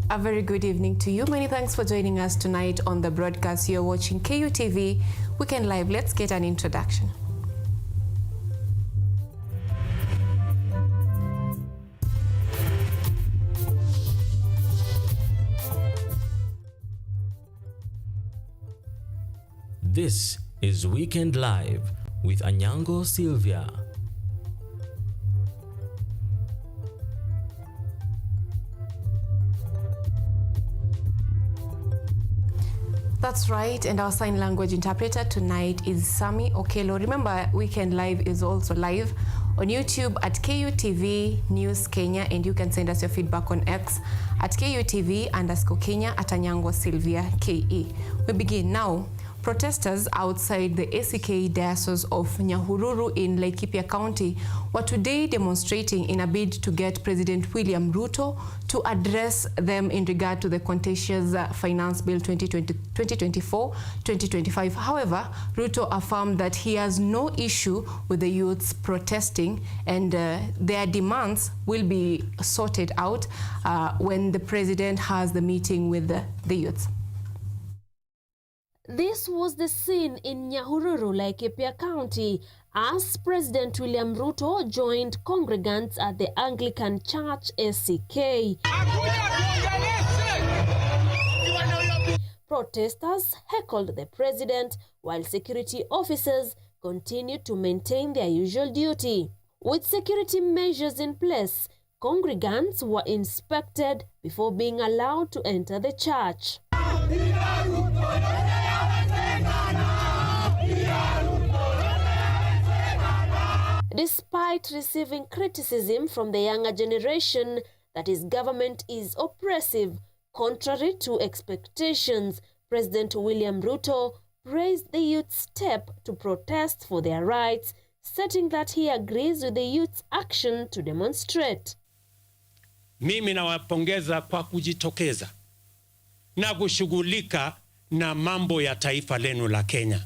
A very good evening to you. Many thanks for joining us tonight on the broadcast. You're watching Kutv Weekend Live. Let's get an introduction. This is Weekend Live with Anyango, Sylvia. That's right, and our sign language interpreter tonight is Sami Okelo. Remember, Weekend Live is also live on YouTube at Kutv News Kenya, and you can send us your feedback on X at KUTV_Kenya at Anyango Sylvia KE. We begin now. Protesters outside the ACK Diocese of Nyahururu in Laikipia County were today demonstrating in a bid to get President William Ruto to address them in regard to the contentious Finance Bill 2024-2025. However, Ruto affirmed that he has no issue with the youths protesting, and their demands will be sorted out when the president has the meeting with the youths. This was the scene in Nyahururu, Laikipia County, as President William Ruto joined congregants at the Anglican Church ACK. Protesters heckled the president, while security officers continued to maintain their usual duty. With security measures in place, congregants were inspected before being allowed to enter the church. Despite receiving criticism from the younger generation that his government is oppressive, contrary to expectations, President William Ruto praised the youth's step to protest for their rights, stating that he agrees with the youth's action to demonstrate. Mimi nawapongeza kwa kujitokeza na kushughulika na mambo ya taifa lenu la Kenya.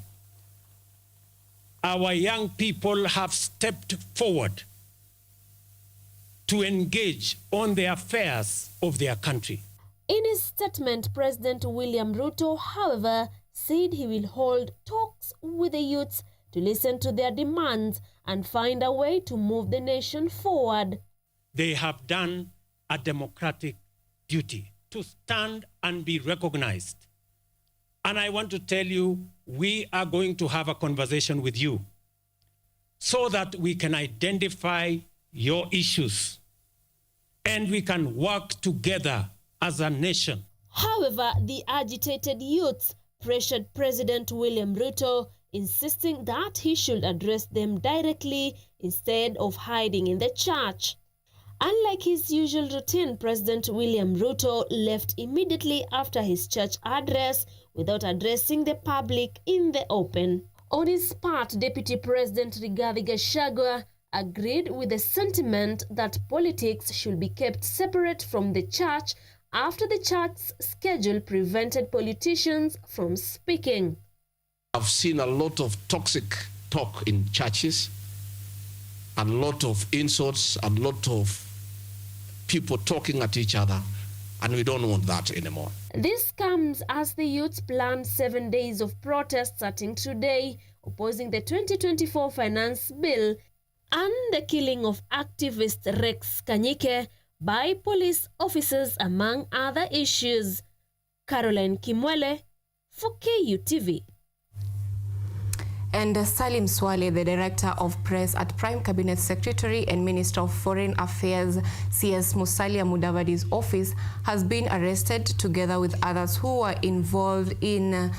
Our young people have stepped forward to engage on the affairs of their country. In his statement, President William Ruto, however, said he will hold talks with the youths to listen to their demands and find a way to move the nation forward. They have done a democratic duty to stand and be recognized. And I want to tell you, we are going to have a conversation with you so that we can identify your issues and we can work together as a nation. However, the agitated youths pressured President William Ruto, insisting that he should address them directly instead of hiding in the church. Unlike his usual routine, President William Ruto left immediately after his church address without addressing the public in the open. On his part, Deputy President Rigathi Gachagua agreed with the sentiment that politics should be kept separate from the church after the church's schedule prevented politicians from speaking. I've seen a lot of toxic talk in churches, a lot of insults, a lot of people talking at each other, and we don't want that anymore. This comes as the youths planned 7 days of protest starting today, opposing the 2024 Finance Bill and the killing of activist Rex Kanyike by police officers, among other issues. Caroline Kimwele for Kutv. And Salim Swale, the Director of Press at Prime Cabinet Secretary and Minister of Foreign Affairs CS Musalia Mudavadi's office, has been arrested together with others who were involved in,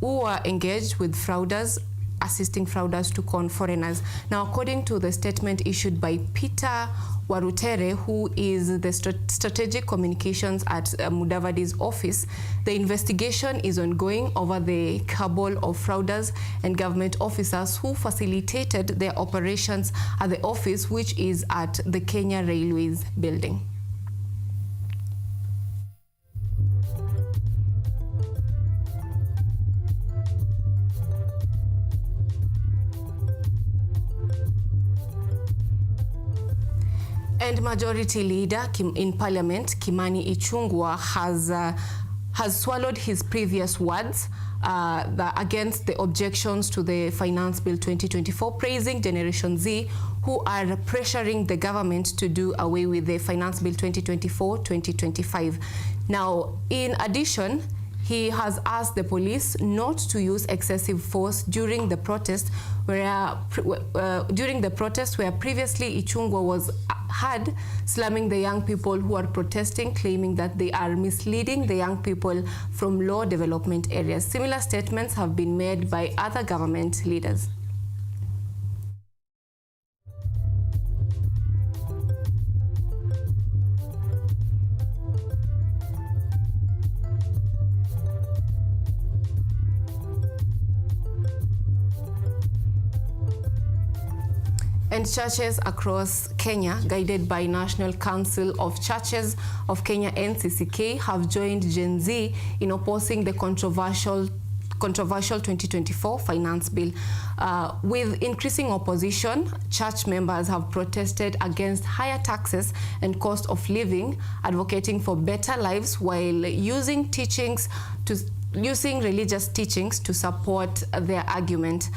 who were engaged with frauders, assisting frauders to con foreigners. Now, according to the statement issued by Peter Warutere, who is the strategic communications at Mudavadi's office, the investigation is ongoing over the cabal of frauders and government officers who facilitated their operations at the office, which is at the Kenya Railways building. And Majority Leader in Parliament, Kimani Ichung'wah, has swallowed his previous words against the objections to the Finance Bill 2024, praising Generation Z, who are pressuring the government to do away with the Finance Bill 2024-2025. Now, in addition, he has asked the police not to use excessive force during the protest, where previously Ichung'wah was heard slamming the young people who are protesting, claiming that they are misleading the young people from low development areas. Similar statements have been made by other government leaders. And churches across Kenya, guided by National Council of Churches of Kenya (NCCK), have joined Gen Z in opposing the controversial 2024 finance bill. With increasing opposition, church members have protested against higher taxes and cost of living, advocating for better lives while using religious teachings to support their argument.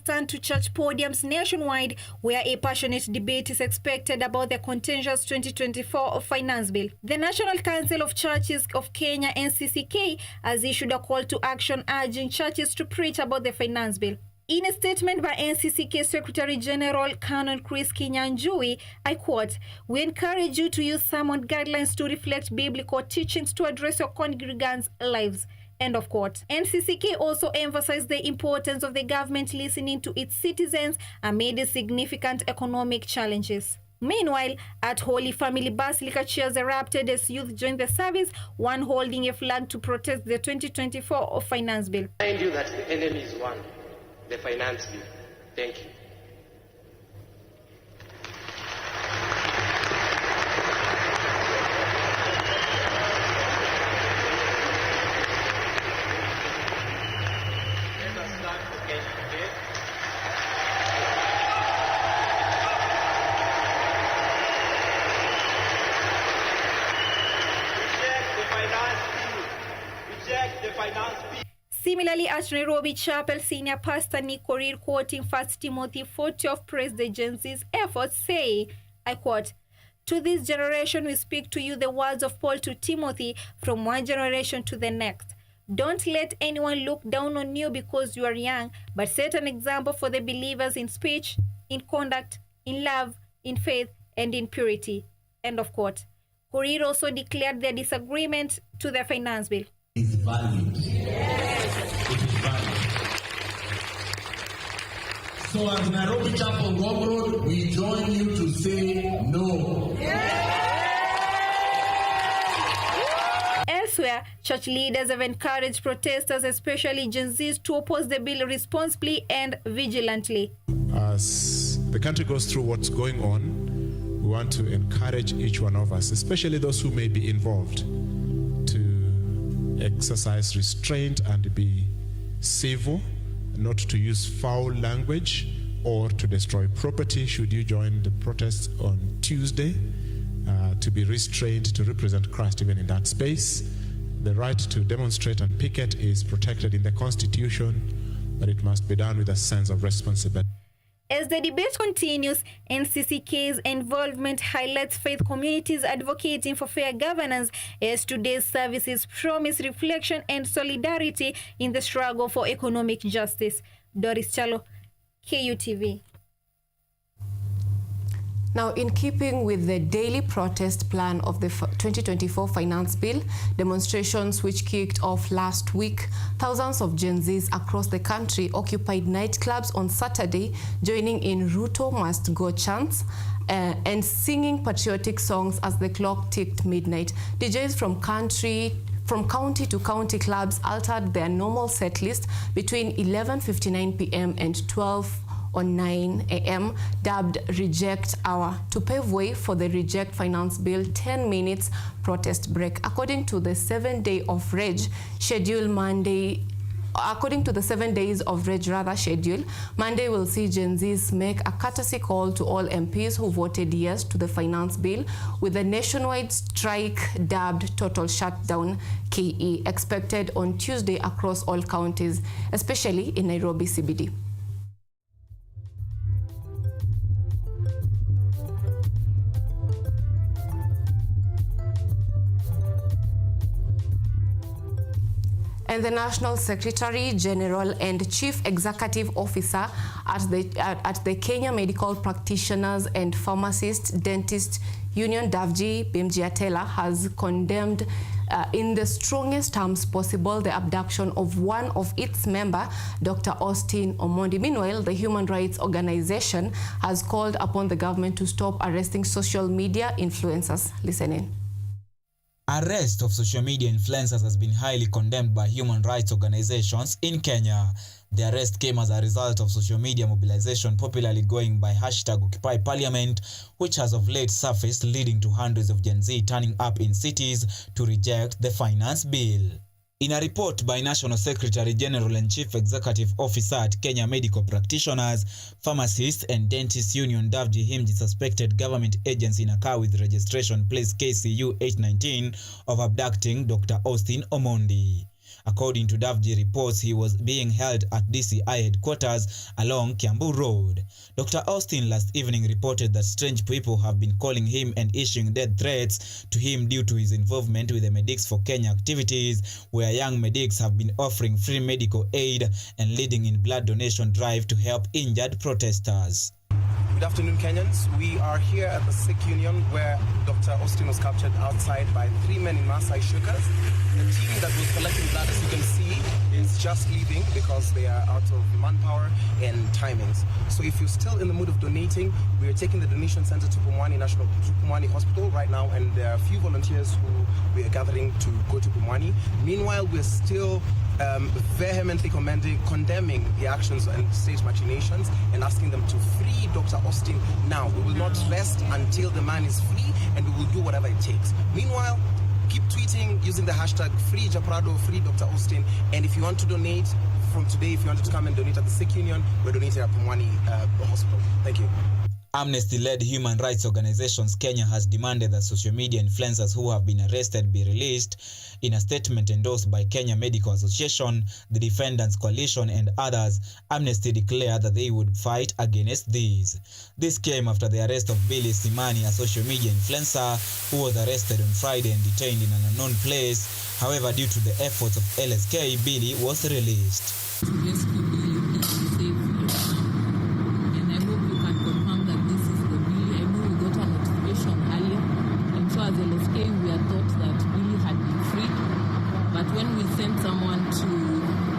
To church podiums nationwide, where a passionate debate is expected about the contentious 2024 finance bill. The National Council of Churches of Kenya (NCCK) has issued a call to action urging churches to preach about the finance bill. In a statement by NCCK Secretary General Canon Chris Kinyanjui, I quote, "We encourage you to use sermon guidelines to reflect biblical teachings to address your congregants' lives." End of quote. NCCK also emphasized the importance of the government listening to its citizens amid the significant economic challenges. Meanwhile, at Holy Family Basilica, cheers erupted as youth joined the service, one holding a flag to protest the 2024 finance bill. Remind you that the enemy is one, the finance bill. Thank you. Similarly, at Nairobi Chapel, Senior Pastor Nick Korir, quoting 1 Timothy 4:12, praised the Gen Z's efforts, saying, I quote, "To this generation we speak to you the words of Paul to Timothy from one generation to the next. Don't let anyone look down on you because you are young, but set an example for the believers in speech, in conduct, in love, in faith, and in purity." End of quote. Korir also declared their disagreement to the finance bill. It's valid. Yes. It is valid. So as Nairobi Chapel Walk Road, we join you to say no. Elsewhere, church leaders have encouraged protesters, especially Gen Zs, to oppose the bill responsibly and vigilantly. As the country goes through what's going on, we want to encourage each one of us, especially those who may be involved, to exercise restraint and be civil, not to use foul language or to destroy property should you join the protests on Tuesday, to be restrained, to represent Christ even in that space. The right to demonstrate and picket is protected in the Constitution, but it must be done with a sense of responsibility. As the debate continues, NCCK's involvement highlights faith communities advocating for fair governance, as today's services promise reflection and solidarity in the struggle for economic justice. Doris Chalo, KUTV. Now, in keeping with the daily protest plan of the 2024 finance bill, demonstrations which kicked off last week, thousands of Gen Zs across the country occupied nightclubs on Saturday, joining in Ruto Must Go chants and singing patriotic songs as the clock ticked midnight. DJs from county to county clubs altered their normal set list between 11:59 p.m. and 12:09 a.m., dubbed Reject Hour, to pave way for the Reject Finance Bill 10 minutes protest break. According to the 7 Day of Rage scheduled Monday according to the 7 days of Reg Rather schedule, Monday will see Gen Zs make a courtesy call to all MPs who voted yes to the finance bill, with a nationwide strike dubbed Total Shutdown KE expected on Tuesday across all counties, especially in Nairobi CBD. And the National Secretary General and Chief Executive Officer at the Kenya Medical Practitioners and Pharmacists Dentist Union, Davji Bimjiatela, has condemned in the strongest terms possible the abduction of one of its members, Dr. Austin Omondi. Meanwhile, the human rights organization has called upon the government to stop arresting social media influencers. Listen in. Arrest of social media influencers has been highly condemned by human rights organizations in Kenya. The arrest came as a result of social media mobilization popularly going by #OccupyParliament, which has of late surfaced, leading to hundreds of Gen Z turning up in cities to reject the finance bill. In a report by National Secretary General and Chief Executive Officer at Kenya Medical Practitioners, Pharmacists and Dentists Union, Davji Himji suspected government agency in a car with registration plate KCU 819 of abducting Dr. Austin Omondi. According to Davji reports, he was being held at DCI headquarters along Kiambu Road. Dr. Austin last evening reported that strange people have been calling him and issuing death threats to him due to his involvement with the Medics for Kenya activities, where young medics have been offering free medical aid and leading in blood donation drive to help injured protesters. Good afternoon, Kenyans. We are here at the Sikh Union where Dr. Austin was captured outside by 3 men in Maasai Shukas. The team that was collecting blood, as you can see, is just leaving because they are out of manpower and timings. So if you're still in the mood of donating, we are taking the donation center to Pumwani Hospital right now, and there are a few volunteers who we are gathering to go to Pumwani. Meanwhile, we're still vehemently condemning the actions and state machinations and asking them to free Dr. Austin now. We will not rest until the man is free, and we will do whatever it takes. Meanwhile, keep tweeting using the hashtag #FreeJaprado, free Dr. Austin. And if you want to donate from today, if you want to come and donate at the Sikh Union, we're donating at Pumwani Hospital. Thank you. Amnesty-led human rights organizations Kenya has demanded that social media influencers who have been arrested be released. In a statement endorsed by Kenya Medical Association, the Defendants Coalition and others, Amnesty declared that they would fight against these. This came after the arrest of Billy Simani, a social media influencer who was arrested on Friday and detained in an unknown place. However, due to the efforts of LSK, Billy was released. We had thought that Billy had been freed, but when we sent someone to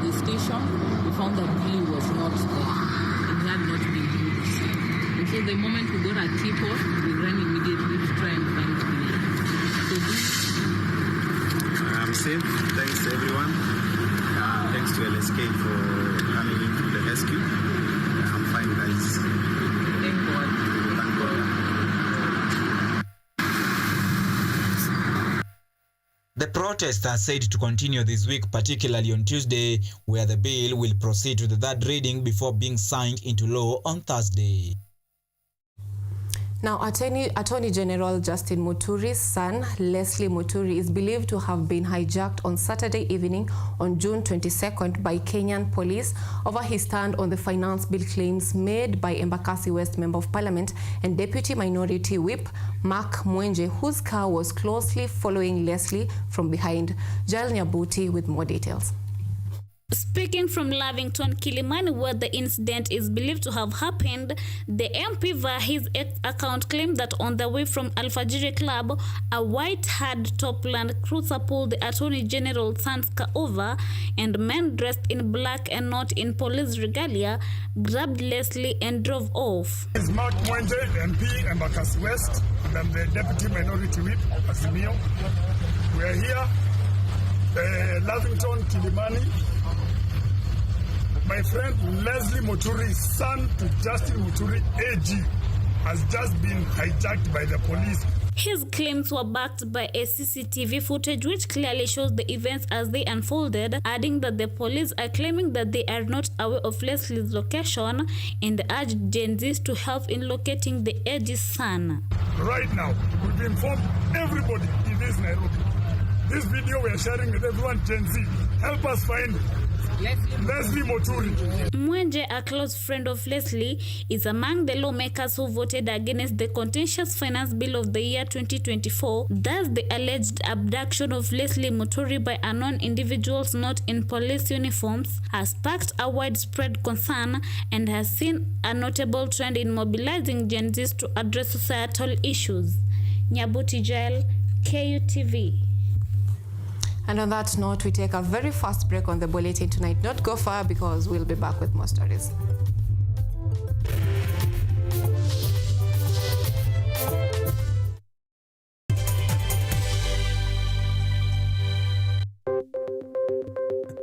the station, we found that Billy was not there and he had not been released. And so the moment we got a tip-off, we ran immediately to try and find Billy. So I'm safe. Thanks to everyone. Thanks to LSK for coming in to the rescue. I'm fine, guys. Thank God. Thank God. The protests are said to continue this week, particularly on Tuesday, where the bill will proceed to the third reading before being signed into law on Thursday. Now, Attorney General Justin Muturi's son, Leslie Muturi, is believed to have been hijacked on Saturday evening on June 22nd by Kenyan police over his stand on the finance bill claims made by Embakasi West Member of Parliament and Deputy Minority Whip Mark Mwenje, whose car was closely following Leslie from behind. Jael Nyabuti with more details. Speaking from Lavington, Kilimani, where the incident is believed to have happened, the MP via his account claimed that on the way from Alfajiri Club, a white-haired top-land cruiser pulled the Attorney General's son's car over, and men dressed in black and not in police regalia grabbed Leslie and drove off. It's Mark Mwenje, MP, Embakasi West, and I'm the Deputy Minority Whip, Azimio. We are here, Lavington, Kilimani. My friend Leslie Muturi, son to Justin Muturi, AG, has just been hijacked by the police. His claims were backed by a CCTV footage which clearly shows the events as they unfolded, adding that the police are claiming that they are not aware of Leslie's location and urged Gen Zs to help in locating the AG's son. Right now, we've informed everybody in this Nairobi. This video we are sharing with everyone, Gen Z. Help us find Leslie Moturi. Mwenje, a close friend of Leslie, is among the lawmakers who voted against the contentious finance bill of the year 2024. Thus, the alleged abduction of Leslie Moturi by unknown individuals not in police uniforms has sparked a widespread concern and has seen a notable trend in mobilizing Gen Zs to address societal issues. Nyabuti Jail, KUTV. And on that note, we take a very fast break on the bulletin tonight. Not go far because we'll be back with more stories.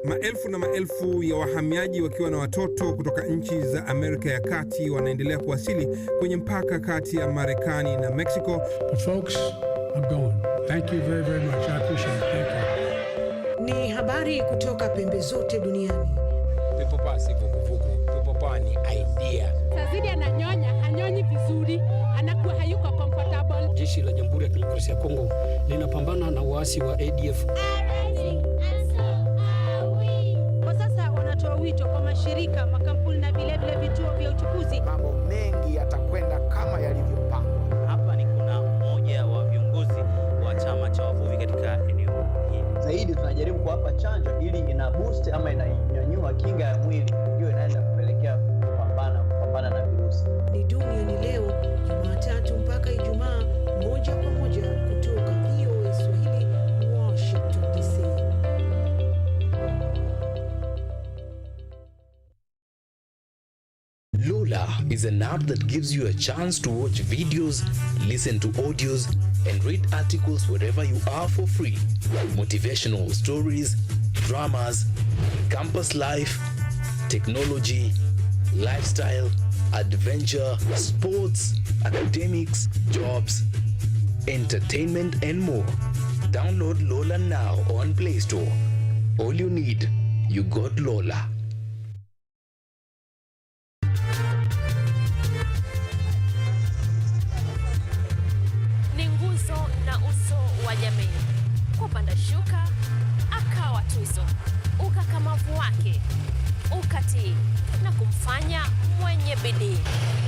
Maelfu na maelfu ya wahamiaji wakiwa na watoto kutoka nchi za Amerika ya Kati wanaendelea kuwasili kwenye mpaka kati ya Marekani na Mexico. But folks, I'm going. Thank you very, very much. I appreciate it. Thank you. Ni habari kutoka pembe zote duniani. Pepo pasi vuguvugu. Pepo pa ni idea. Tazidi ananyonya, hanyonyi vizuri, anakuwa hayuko comfortable. Jeshi la Jamhuri ya Kidemokrasia ya Kongo linapambana na waasi wa ADF. Kwa sasa wanatoa wito kwa mashirika, makampuni na vile vituo vya uchukuzi. Mambo mengi yatakwenda kama yalivyopangwa. Hapa ni kuna mmoja wa viongozi wa chama cha wavuvi katika eneo hili. Zaidi tunajaribu kuwapa chanjo ili ina boost ama inanyanyua kinga ya mwili, hiyo inaenda kupelekea kupambana na virusi. Ni duniani leo, Jumatatu mpaka Ijumaa, moja kwa moja kutoka VOA Swahili, Washington DC. Lola is an app that gives you a chance to watch videos, listen to audios, and read articles wherever you are for free. Motivational stories, dramas, campus life, technology, lifestyle, adventure, sports, academics, jobs, entertainment, and more. Download Lola now on Play Store. All you need, you got Lola. Na uso wa jamii. Kupanda shuka, akawa tuzo. Ukakamavu wake, ukatii, na kumfanya mwenye bidii.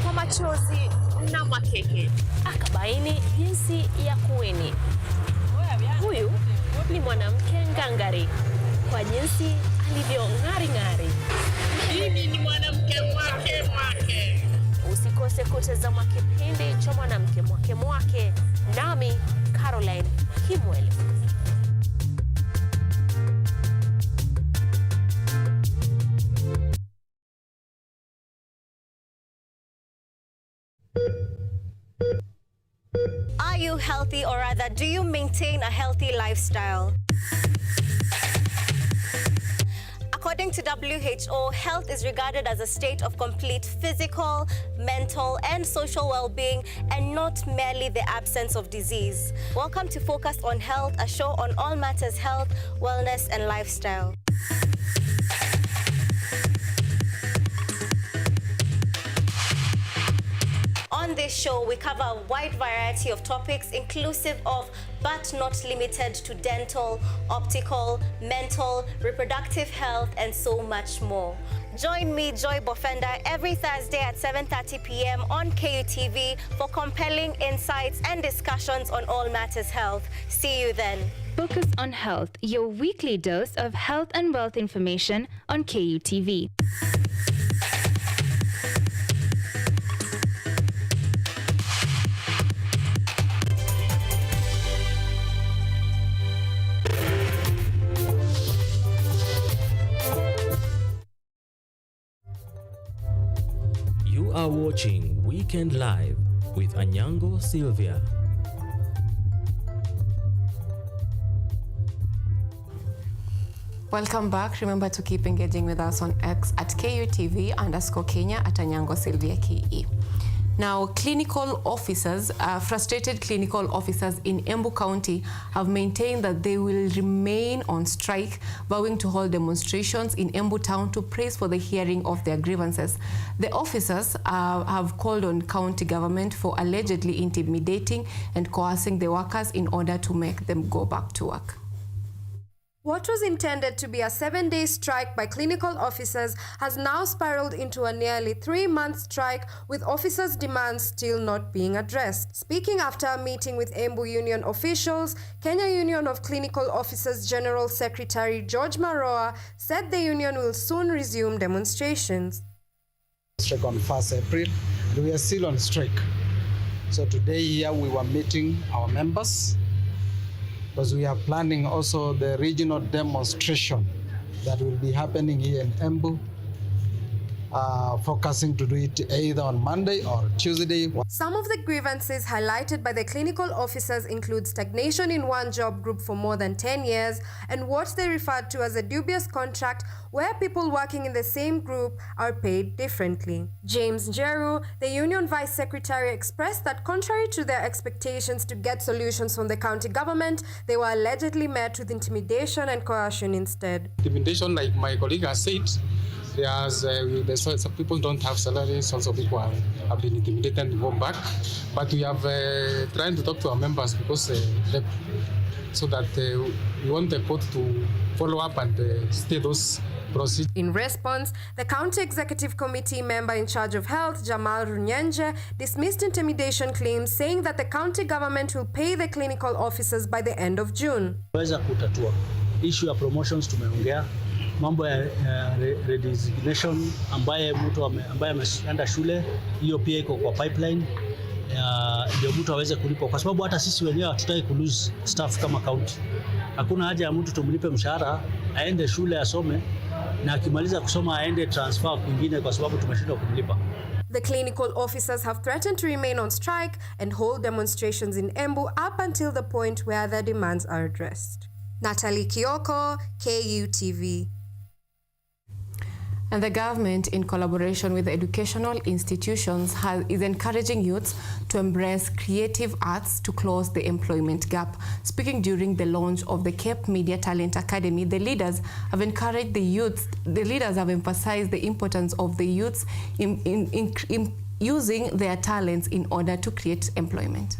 Kwa machozi na makeke, akabaini jinsi ya kuweni. Huyu ni mwanamke ngangari, kwa jinsi alivyo ng'ari-ng'ari. Mimi ni mwanamke mwake. Usikose kutazama kipindi cha mwanamke mwake, nami Caroline Kimwele. Are you healthy, or rather, do you maintain a healthy lifestyle? According to WHO, health is regarded as a state of complete physical, mental, and social well-being, and not merely the absence of disease. Welcome to Focus on Health, a show on all matters health, wellness, and lifestyle. On this show, we cover a wide variety of topics, inclusive of, but not limited to, dental, optical, mental, reproductive health, and so much more. Join me, Joy Bofenda, every Thursday at 7:30 p.m. on KUTV for compelling insights and discussions on all matters health. See you then. Focus on Health, your weekly dose of health and wealth information on KUTV. You are watching Weekend Live with Anyango, Sylvia. Welcome back. Remember to keep engaging with us on X at KUTV_Kenya at Anyango Sylvia KE. Now, frustrated clinical officers in Embu County have maintained that they will remain on strike, vowing to hold demonstrations in Embu town to press for the hearing of their grievances. The officers have called on county government for allegedly intimidating and coercing the workers in order to make them go back to work. What was intended to be a 7-day strike by clinical officers has now spiraled into a nearly 3-month strike, with officers' demands still not being addressed. Speaking after a meeting with Embu Union officials, Kenya Union of Clinical Officers General Secretary George Maroa said the union will soon resume demonstrations. Strike on 1st April, and we are still on strike. So today here we were meeting our members, because we are planning also the regional demonstration that will be happening here in Embu, focusing to do it either on Monday or Tuesday. Some of the grievances highlighted by the clinical officers include stagnation in one job group for more than 10 years and what they referred to as a dubious contract, where people working in the same group are paid differently. James Njeru, the union vice secretary, expressed that contrary to their expectations to get solutions from the county government, they were allegedly met with intimidation and coercion instead. Intimidation, like my colleague has said, some people don't have salaries, also people have been intimidated and go back. But we have trying to talk to our members because so that we want the court to follow up and stay those procedures. In response, the County Executive Committee member in charge of health, Jamal Runyenje, dismissed intimidation claims, saying that the county government will pay the clinical officers by the end of June. Weza kutatua issue ya promotions tumeongea, mambo ya redesignation ambaye mtu ambaye ameenda shule, hiyo pia iko kwa pipeline. Ndio mtu aweze kulipwa, kwa sababu hata sisi wenyewe hatutaki kulose staff kama county. Hakuna haja ya mtu tumlipe mshahara aende shule asome na akimaliza kusoma aende transfer kwingine kwa sababu tumeshindwa kumlipa. The clinical officers have threatened to remain on strike and hold demonstrations in Embu up until the point where their demands are addressed. Natalie Kioko, KUTV. And the government, in collaboration with the educational institutions, is encouraging youths to embrace creative arts to close the employment gap. Speaking during the launch of the Cape Media Talent Academy, the leaders have encouraged the youths. The leaders have emphasized the importance of the youths in using their talents in order to create employment.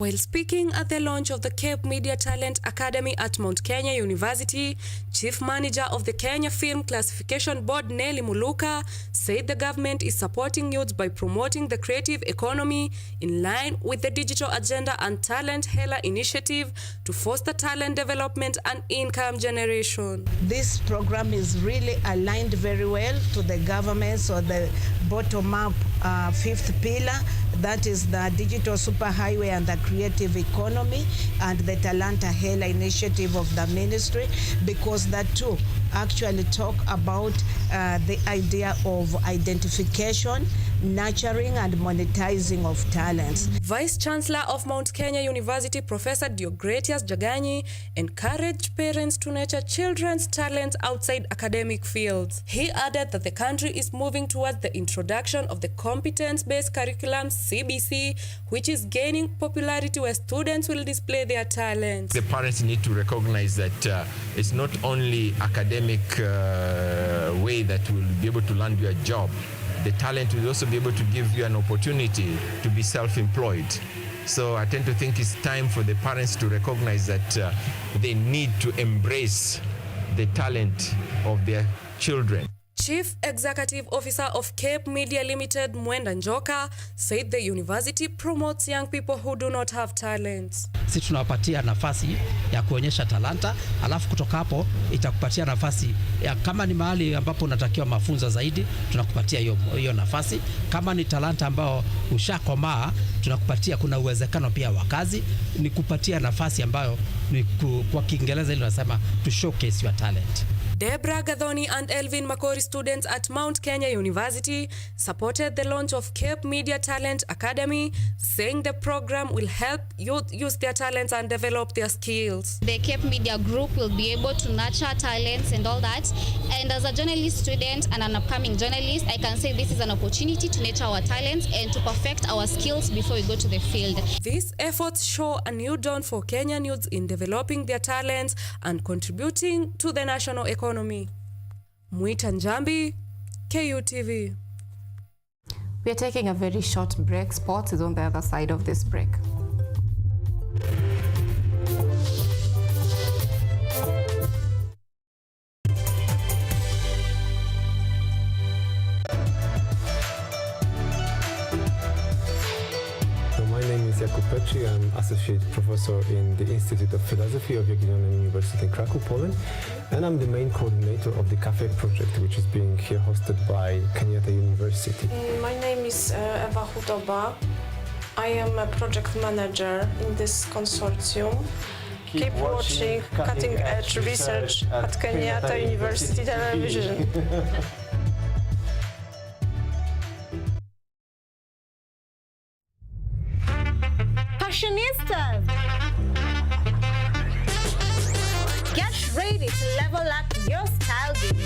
While speaking at the launch of the Cape Media Talent Academy at Mount Kenya University, Chief Manager of the Kenya Film Classification Board, Nelly Muluka, said the government is supporting youth by promoting the creative economy in line with the Digital Agenda and Talent Hela initiative to foster talent development and income generation. This program is really aligned very well to the government's or the bottom-up fifth pillar, that is the digital superhighway and the creative economy, and the Talanta Hela initiative of the ministry, because that too actually talk about the idea of identification, nurturing and monetizing of talents. Vice Chancellor of Mount Kenya University, Professor Diogratias Jaganyi, encouraged parents to nurture children's talents outside academic fields. He added that the country is moving towards the introduction of the competence-based curriculum, CBC, which is gaining popularity where students will display their talents. The parents need to recognize that it's not only academic way that will be able to land you a job. The talent will also be able to give you an opportunity to be self-employed. So I tend to think it's time for the parents to recognize that they need to embrace the talent of their children. Chief Executive Officer of Cape Media Limited, Mwenda Njoka, said the university promotes young people who do not have talents. Sisi tunawapatia nafasi ya kuonyesha talanta, alafu kutoka hapo itakupatia nafasi ya, kama ni mahali ambapo unatakiwa mafunzo zaidi, tunakupatia hiyo nafasi. Kama ni talanta ambao ushakomaa, tunakupatia, kuna uwezekano pia wa kazi, ni kupatia nafasi ambayo ni kwa Kiingereza ile wanasema to showcase your talent. Deborah Gathoni and Elvin Makori, students at Mount Kenya University, supported the launch of Cape Media Talent Academy, saying the program will help youth use their talents and develop their skills. The Cape Media Group will be able to nurture talents and all that. And as a journalist student and an upcoming journalist, I can say this is an opportunity to nurture our talents and to perfect our skills before we go to the field. These efforts show a new dawn for Kenyan youths in developing their talents and contributing to the national economy. Mwita Njambi, KUTV. We are taking a very short break. Sports is on the other side of this break. I'm Associate Professor in the Institute of Philosophy of Jagiellonian University in Krakow, Poland, and I'm the main coordinator of the Cafe project, which is being here hosted by Kenyatta University. My name is Ewa Hudoba. I am a project manager in this consortium. Keep watching cutting-edge research at Kenyatta University Television. Fashionistas, get ready to level up your style game.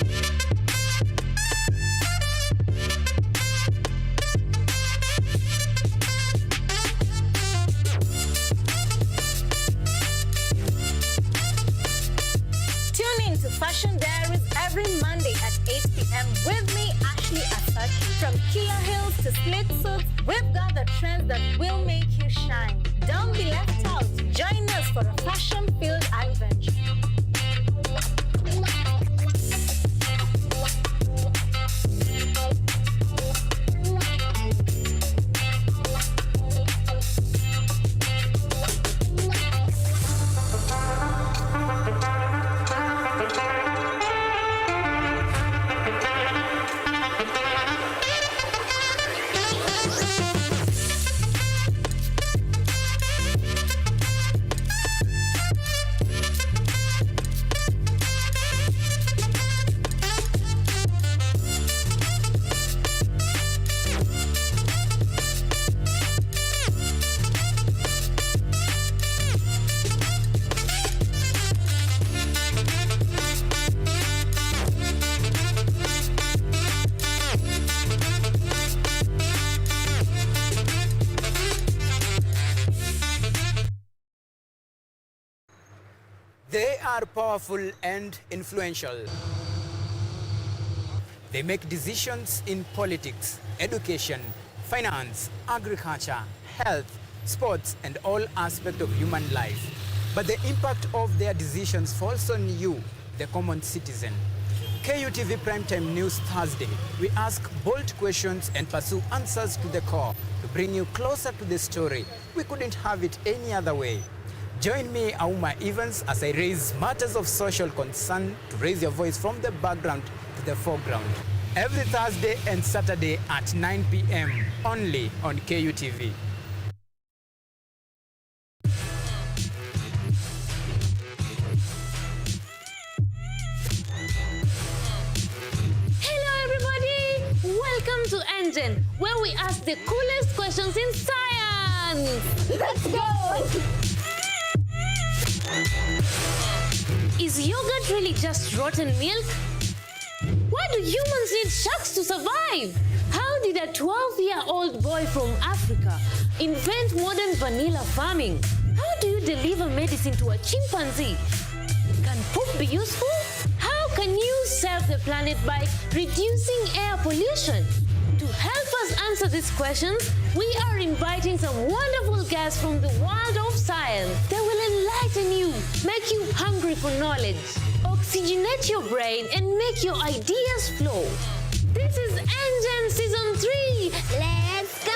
Tune in to Fashion Diaries every Monday at 8 p.m. with me, Ashley Asad. From killer heels to split suits, we've got the trends that will make you shine. Don't be left out. Join us for a fashion-filled adventure. They are powerful and influential. They make decisions in politics, education, finance, agriculture, health, sports, and all aspects of human life. But the impact of their decisions falls on you, the common citizen. KUTV Primetime News Thursday. We ask bold questions and pursue answers to the core to bring you closer to the story. We couldn't have it any other way. Join me, Auma Evans, as I raise matters of social concern to raise your voice from the background to the foreground. Every Thursday and Saturday at 9 p.m. only on KUTV. Welcome to Engine, where we ask the coolest questions in science. Let's go! Is yogurt really just rotten milk? Why do humans need sharks to survive? How did a 12-year-old boy from Africa invent modern vanilla farming? How do you deliver medicine to a chimpanzee? Can poop be useful? How can you save the planet by reducing air pollution? To help us answer these questions, we are inviting some wonderful guests from the world of science. They will enlighten you, make you hungry for knowledge, oxygenate your brain, and make your ideas flow. This is Engine Season 3. Let's go!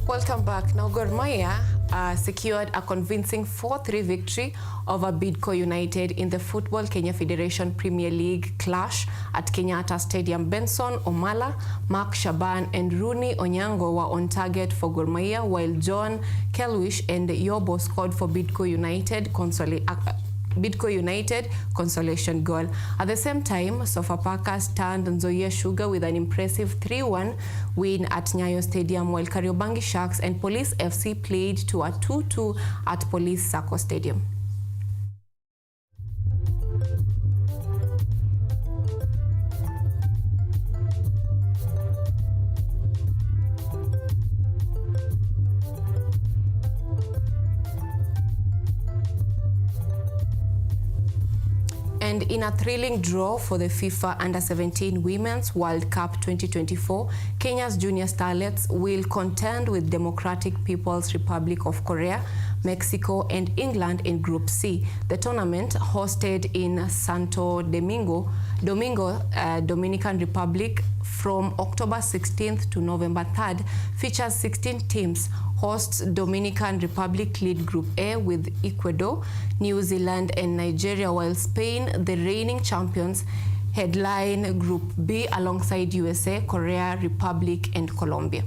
Welcome back. Now, Gor Mahia secured a convincing 4-3 victory over Bidco United in the Football Kenya Federation Premier League clash at Kenyatta Stadium. Benson Omala, Mark Shaban and Rooney Onyango were on target for Gor Mahia, while John Kelwish and Yobo scored for Bidco United consolation goal. At the same time, Sofapaka stunned Nzoia Sugar with an impressive 3-1 win at Nyayo Stadium, while Kariobangi Sharks and Police FC played to a 2-2 at Police Sacco Stadium. And in a thrilling draw for the FIFA Under-17 Women's World Cup 2024, Kenya's junior starlets will contend with Democratic People's Republic of Korea, Mexico, and England in Group C. The tournament, hosted in Santo Domingo, Dominican Republic, from October 16th to November 3rd, features 16 teams. Hosts Dominican Republic lead Group A with Ecuador, New Zealand, and Nigeria, while Spain, the reigning champions, headline Group B alongside USA, Korea, Republic, and Colombia.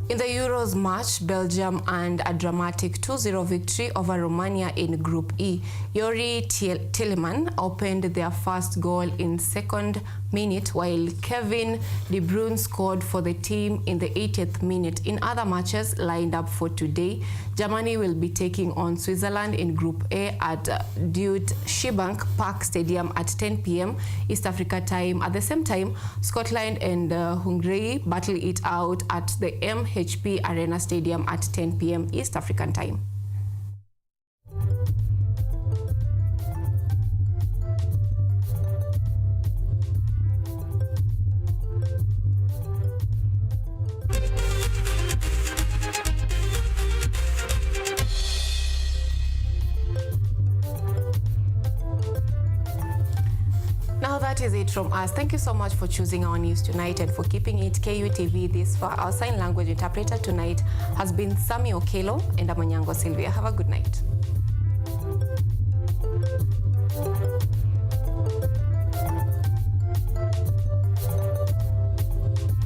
In the Euros match, Belgium earned a dramatic 2-0 victory over Romania in Group E. Yuri Tielemans opened their first goal in second minute, while Kevin De Bruyne scored for the team in the 80th minute. In other matches lined up for today, Germany will be taking on Switzerland in Group A at Deutsche Park Stadium at 10 p.m. East Africa time. At the same time, Scotland and Hungary battle it out at the MHP Arena Stadium at 10 p.m. East African time. Now that is it from us. Thank you so much for choosing our news tonight and for keeping it KUTV this far. Our sign language interpreter tonight has been Sami Okelo and Anyango Sylvia. Have a good night.